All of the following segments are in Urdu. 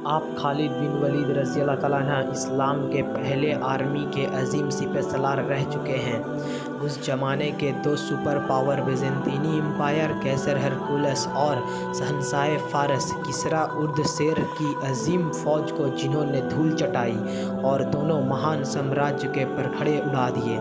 آپ خالد بن ولید رضی اللہ تعالیٰ عنہ اسلام کے پہلے آرمی کے عظیم سپہ سالار رہ چکے ہیں۔ اس زمانے کے دو سپر پاور بیزنطینی امپائر قیصر ہرکولس اور شہنشاہ فارس کسریٰ اردشیر کی عظیم فوج کو جنہوں نے دھول چٹائی اور دونوں مہان سامراجیوں کے پرکھڑے اڑا دیے۔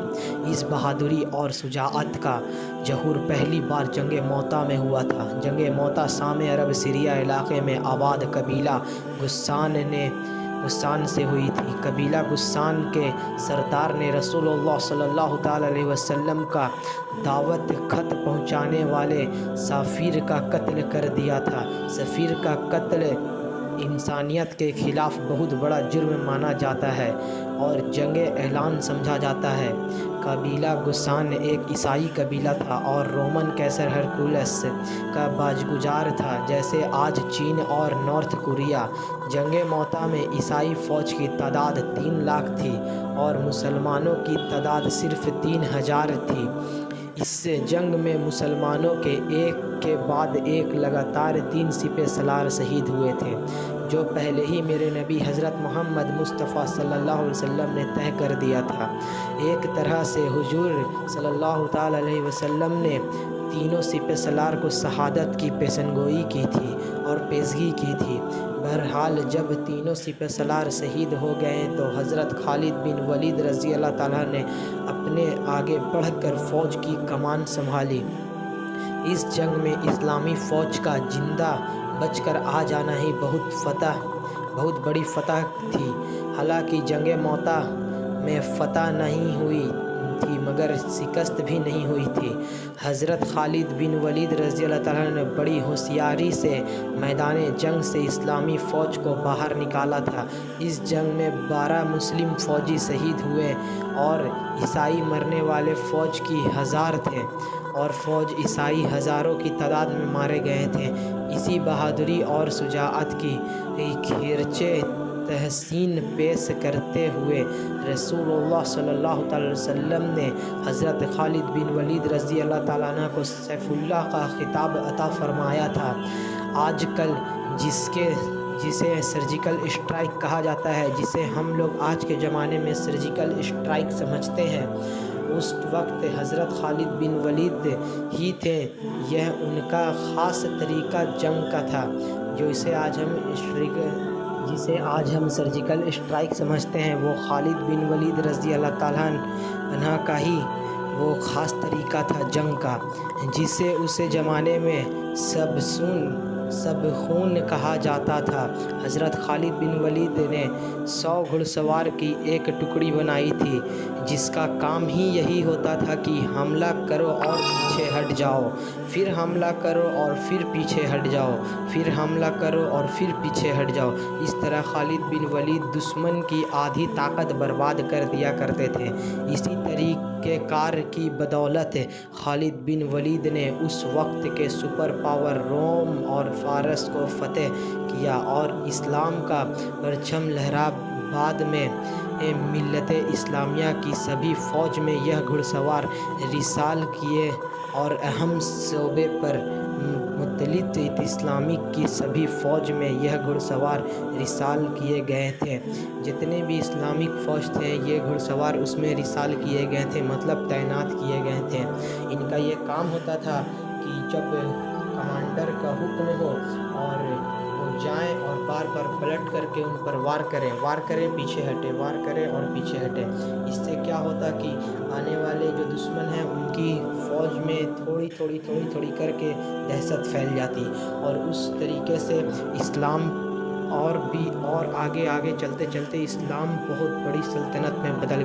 اس بہادری اور شجاعت کا ظہور پہلی بار جنگ موتا میں ہوا تھا۔ جنگ موتا شام عرب سیریا علاقے میں آباد قبیلہ غسان سے ہوئی تھی۔ قبیلہ غسان کے سردار نے رسول اللہ صلی اللہ تعالیٰ علیہ وسلم کا دعوت خط پہنچانے والے سفیر کا قتل کر دیا تھا۔ سفیر کا قتل انسانیت کے خلاف بہت بڑا جرم مانا جاتا ہے اور جنگ اعلان سمجھا جاتا ہے۔ قبیلہ غسان ایک عیسائی قبیلہ تھا اور رومن قیصر ہرکولس کا باجگزار تھا، جیسے آج چین اور نارتھ کوریا۔ جنگ موتا میں عیسائی فوج کی تعداد 3 لاکھ تھی اور مسلمانوں کی تعداد صرف 3000 تھی۔ اس جنگ میں مسلمانوں کے ایک کے بعد ایک لگاتار 3 سپہ سالار شہید ہوئے تھے، جو پہلے ہی میرے نبی حضرت محمد مصطفیٰ صلی اللہ علیہ وسلم نے طے کر دیا تھا۔ ایک طرح سے حضور صلی اللہ تعالیٰ علیہ وسلم نے تینوں سپہ سالار کو شہادت کی پیشنگوئی کی تھی اور پیشگی کی تھی۔ بہرحال جب تینوں سپہ سالار شہید ہو گئے تو حضرت خالد بن ولید رضی اللہ تعالیٰ نے اپنے آگے بڑھ کر فوج کی کمان سنبھالی۔ اس جنگ میں اسلامی فوج کا زندہ بچ کر آ جانا ہی بہت بڑی فتح تھی۔ حالانکہ جنگ موتا میں فتح نہیں ہوئی تھی مگر شکست بھی نہیں ہوئی تھی۔ حضرت خالد بن ولید رضی اللہ تعالیٰ نے بڑی ہوشیاری سے میدان جنگ سے اسلامی فوج کو باہر نکالا تھا۔ اس جنگ میں 12 مسلم فوجی شہید ہوئے اور عیسائی مرنے والے فوج کی 1000 تھے اور فوج عیسائی ہزاروں کی تعداد میں مارے گئے تھے۔ اسی بہادری اور شجاعت کی خراج تحسین پیش کرتے ہوئے رسول اللہ صلی اللہ تعالیٰ علیہ وسلم نے حضرت خالد بن ولید رضی اللہ تعالیٰ عنہ کو سیف اللہ کا خطاب عطا فرمایا تھا۔ آج کل جسے سرجیکل اسٹرائک کہا جاتا ہے، جسے ہم لوگ آج کے زمانے میں سرجیکل اسٹرائک سمجھتے ہیں، اس وقت حضرت خالد بن ولید ہی تھے۔ یہ ان کا خاص طریقہ جنگ کا تھا، جسے آج ہم سرجیکل اسٹرائک سمجھتے ہیں۔ وہ خالد بن ولید رضی اللہ تعالیٰ عنہ کا ہی وہ خاص طریقہ تھا جنگ کا، جسے اس زمانے میں سب خون کہا جاتا تھا۔ حضرت خالد بن ولید نے 100 گھڑ سوار کی ایک ٹکڑی بنائی تھی، جس کا کام ہی یہی ہوتا تھا کہ حملہ کرو اور پیچھے ہٹ جاؤ، پھر حملہ کرو اور پھر پیچھے ہٹ جاؤ، پھر حملہ کرو اور پھر پیچھے ہٹ جاؤ۔ اس طرح خالد بن ولید دشمن کی آدھی طاقت برباد کر دیا کرتے تھے۔ اسی طریقہ کار کی بدولت خالد بن ولید نے اس وقت کے سپر پاور روم اور فارس کو فتح کیا اور اسلام کا پرچم لہرا۔ بعد میں ملت اسلامیہ کی سبھی فوج میں یہ گھڑ سوار رسال کیے اور اہم شعبے پر مطلع اسلامی کی سبھی فوج میں یہ گھڑ سوار رسال کیے گئے تھے۔ جتنے بھی اسلامک فوج تھے یہ گھڑ سوار اس میں رسال کیے گئے تھے، مطلب تعینات کیے گئے تھے۔ ان کا یہ کام ہوتا تھا کہ جب کمانڈر کا حکم ہو اور وہ جائیں اور بار بار پلٹ کر کے ان پر وار کریں پیچھے ہٹے، وار کریں اور پیچھے ہٹے۔ اس سے کیا ہوتا کہ آنے والے جو دشمن ہیں ان کی فوج میں تھوڑی کر کے دہشت پھیل جاتی اور اس طریقے سے اسلام اور آگے چلتے اسلام بہت بڑی سلطنت میں بدل گیا۔